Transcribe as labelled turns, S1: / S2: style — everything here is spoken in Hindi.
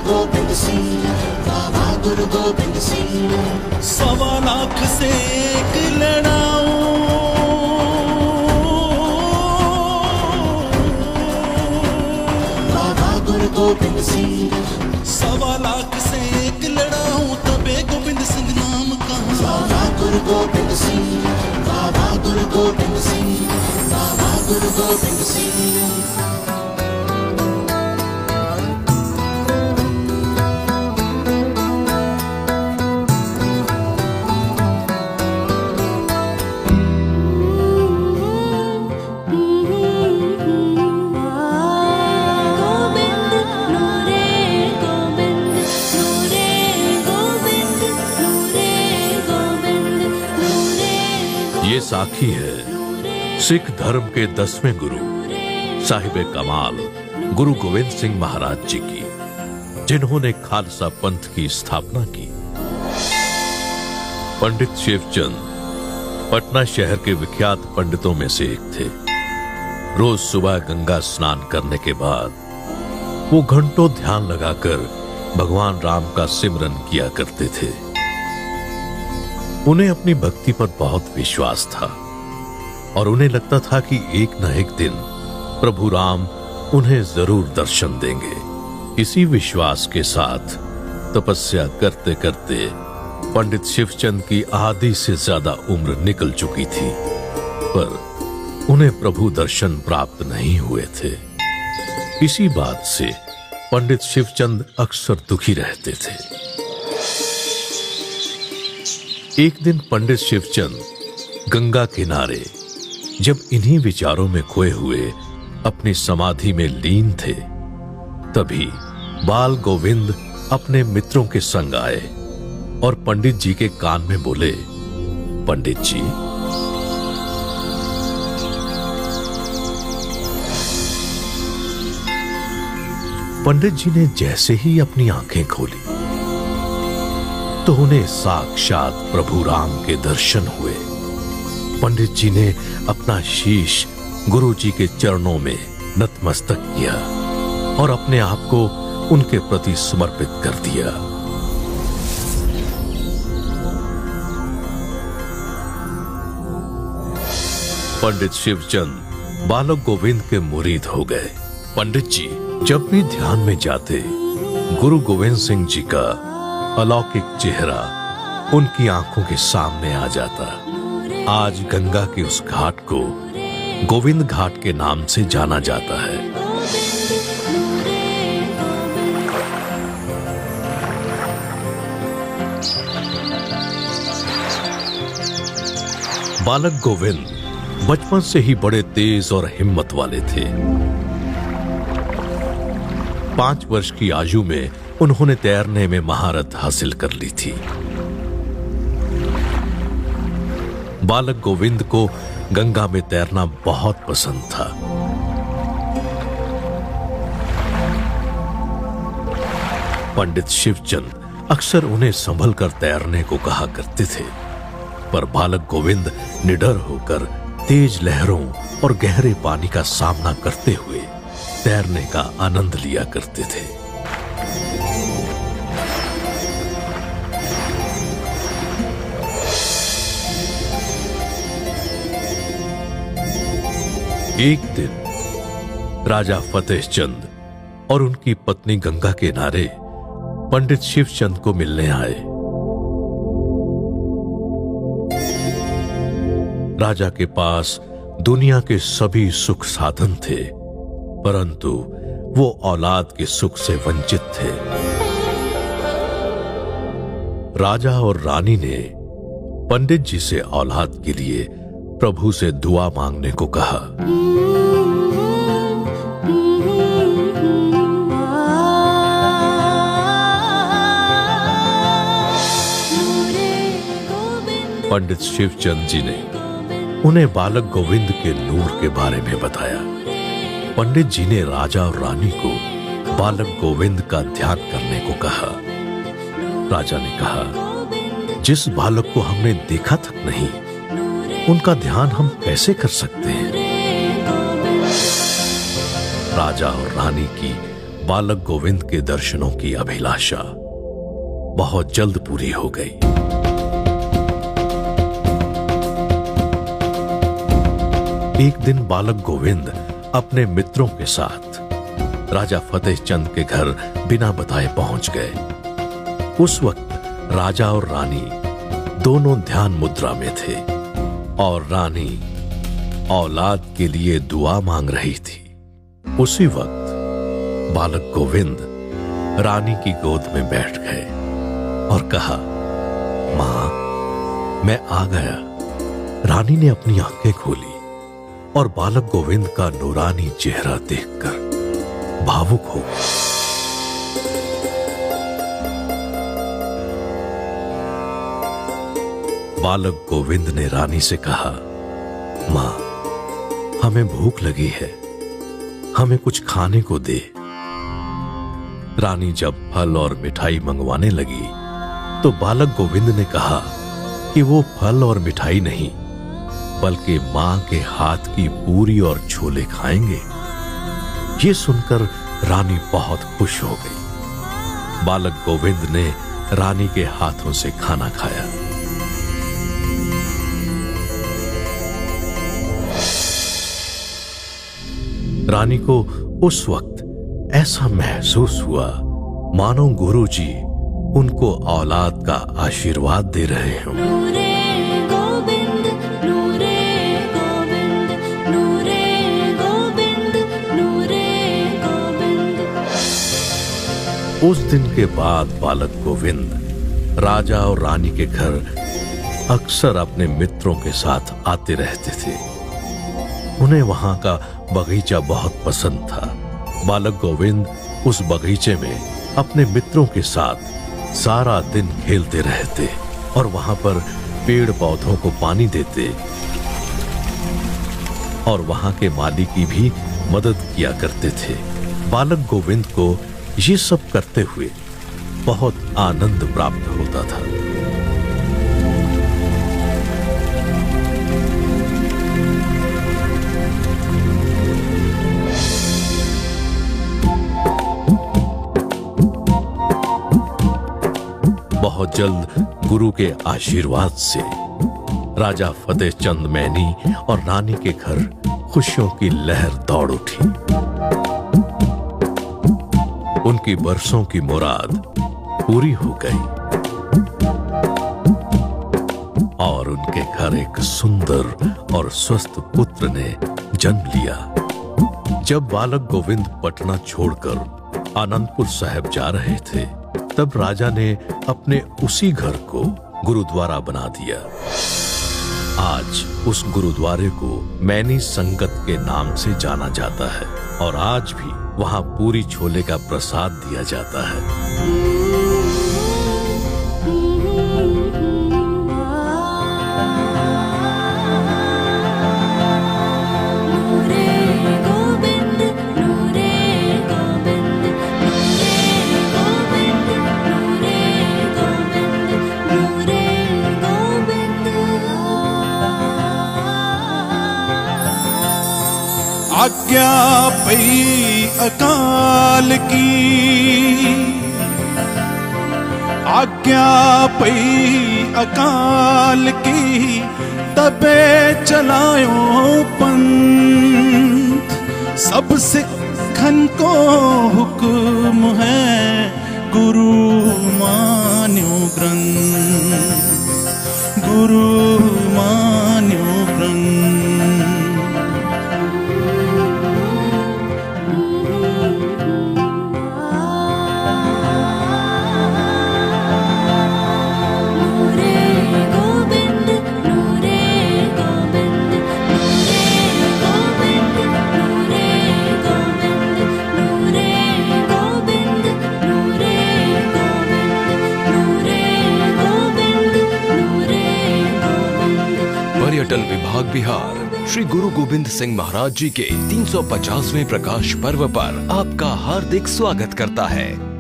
S1: गोविंद सिंह, बाबा गुरु गोविंद सिंह।
S2: 1.25 लाख से एक लड़ाऊं,
S1: बाबा गुरु गोविंद सिंह।
S2: 1.25 लाख से एक लड़ाऊं, तबे गोविंद सिंह नाम कहाँ।
S1: बाबा गुरु गोविंद सिंह, बाबा गुरु गोविंद सिंह, बाबा गुरु गोविंद सिंह।
S3: ये साखी है सिख धर्म के 10वें गुरु साहिब कमाल गुरु गोविंद सिंह महाराज जी की, जिन्होंने खालसा पंथ की स्थापना की। पंडित शिवचंद पटना शहर के विख्यात पंडितों में से एक थे। रोज सुबह गंगा स्नान करने के बाद वो घंटों ध्यान लगाकर भगवान राम का सिमरन किया करते थे। उन्हें अपनी भक्ति पर बहुत विश्वास था और उन्हें लगता था कि एक न एक दिन प्रभु राम उन्हें जरूर दर्शन देंगे। इसी विश्वास के साथ तपस्या करते करते पंडित शिवचंद की आधी से ज्यादा उम्र निकल चुकी थी, पर उन्हें प्रभु दर्शन प्राप्त नहीं हुए थे। इसी बात से पंडित शिवचंद अक्सर दुखी रहते थे। एक दिन पंडित शिवचंद गंगा किनारे जब इन्हीं विचारों में खोए हुए अपनी समाधि में लीन थे, तभी बाल गोविंद अपने मित्रों के संग आए और पंडित जी के कान में बोले, पंडित जी, पंडित जी ने जैसे ही अपनी आंखें खोली तो उन्हें साक्षात प्रभु राम के दर्शन हुए। पंडित जी ने अपना शीश गुरु जी के चरणों में नतमस्तक किया और अपने आप को उनके प्रति समर्पित कर दिया। पंडित शिवचंद बालक गोविंद के मुरीद हो गए। पंडित जी जब भी ध्यान में जाते, गुरु गोविंद सिंह जी का अलौकिक चेहरा उनकी आंखों के सामने आ जाता। आज गंगा के उस घाट को गोविंद घाट के नाम से जाना जाता है। बालक गोविंद बचपन से ही बड़े तेज और हिम्मत वाले थे। 5 वर्ष की आयु में उन्होंने तैरने में महारत हासिल कर ली थी। बालक गोविंद को गंगा में तैरना बहुत पसंद था। पंडित शिवचंद अक्सर उन्हें संभल कर तैरने को कहा करते थे, पर बालक गोविंद निडर होकर तेज लहरों और गहरे पानी का सामना करते हुए तैरने का आनंद लिया करते थे। एक दिन राजा फतेह चंद और उनकी पत्नी गंगा के किनारे पंडित शिवचंद को मिलने आए। राजा के पास दुनिया के सभी सुख साधन थे, परंतु वो औलाद के सुख से वंचित थे। राजा और रानी ने पंडित जी से औलाद के लिए प्रभु से दुआ मांगने को कहा। पंडित शिवचंद जी ने उन्हें बालक गोविंद के नूर के बारे में बताया। पंडित जी ने राजा और रानी को बालक गोविंद का ध्यान करने को कहा। राजा ने कहा, जिस बालक को हमने देखा तक नहीं, उनका ध्यान हम कैसे कर सकते हैं? राजा और रानी की बालक गोविंद के दर्शनों की अभिलाषा बहुत जल्द पूरी हो गई। एक दिन बालक गोविंद अपने मित्रों के साथ राजा फतेह चंद के घर बिना बताए पहुंच गए। उस वक्त राजा और रानी दोनों ध्यान मुद्रा में थे और रानी औलाद के लिए दुआ मांग रही थी। उसी वक्त बालक गोविंद रानी की गोद में बैठ गए और कहा, मां, मैं आ गया। रानी ने अपनी आंखें खोली और बालक गोविंद का नूरानी चेहरा देखकर भावुक हो गई। बालक गोविंद ने रानी से कहा, मां, हमें भूख लगी है, हमें कुछ खाने को दे। रानी जब फल और मिठाई मंगवाने लगी तो बालक गोविंद ने कहा कि वो फल और मिठाई नहीं बल्कि मां के हाथ की पूरी और छोले खाएंगे। ये सुनकर रानी बहुत खुश हो गई। बालक गोविंद ने रानी के हाथों से खाना खाया। रानी को उस वक्त ऐसा महसूस हुआ मानो गुरुजी उनको औलाद का आशीर्वाद दे रहे हों।
S4: नूरे गोविंद, नूरे गोविंद, नूरे गोविंद, नूरे गोविंद।
S3: उस दिन के बाद बालक गोविंद राजा और रानी के घर अक्सर अपने मित्रों के साथ आते रहते थे। उन्हें वहां का बगीचा बहुत पसंद था। बालक गोविंद उस बगीचे में अपने मित्रों के साथ सारा दिन खेलते रहते और वहां पर पेड़ पौधों को पानी देते और वहां के माली की भी मदद किया करते थे। बालक गोविंद को ये सब करते हुए बहुत आनंद प्राप्त होता था। बहुत जल्द गुरु के आशीर्वाद से राजा फतेह चंद मैनी और रानी के घर खुशियों की लहर दौड़ उठी। उनकी बरसों की मुराद पूरी हो गई और उनके घर एक सुंदर और स्वस्थ पुत्र ने जन्म लिया। जब बालक गोविंद पटना छोड़कर आनंदपुर साहिब जा रहे थे तब राजा ने अपने उसी घर को गुरुद्वारा बना दिया। आज उस गुरुद्वारे को मैनी संगत के नाम से जाना जाता है और आज भी वहां पूरी छोले का प्रसाद दिया जाता है।
S2: आज्ञा पई अकाल की, आज्ञा पई अकाल की, तबे चलायो पंथ। सब सिखन को हुक्म है, गुरु मान्यो ग्रंथ, गुरु मान्यो ग्रंथ।
S5: पर्यटन विभाग बिहार श्री गुरु गोविंद सिंह महाराज जी के 350वें प्रकाश पर्व पर आपका हार्दिक स्वागत करता है।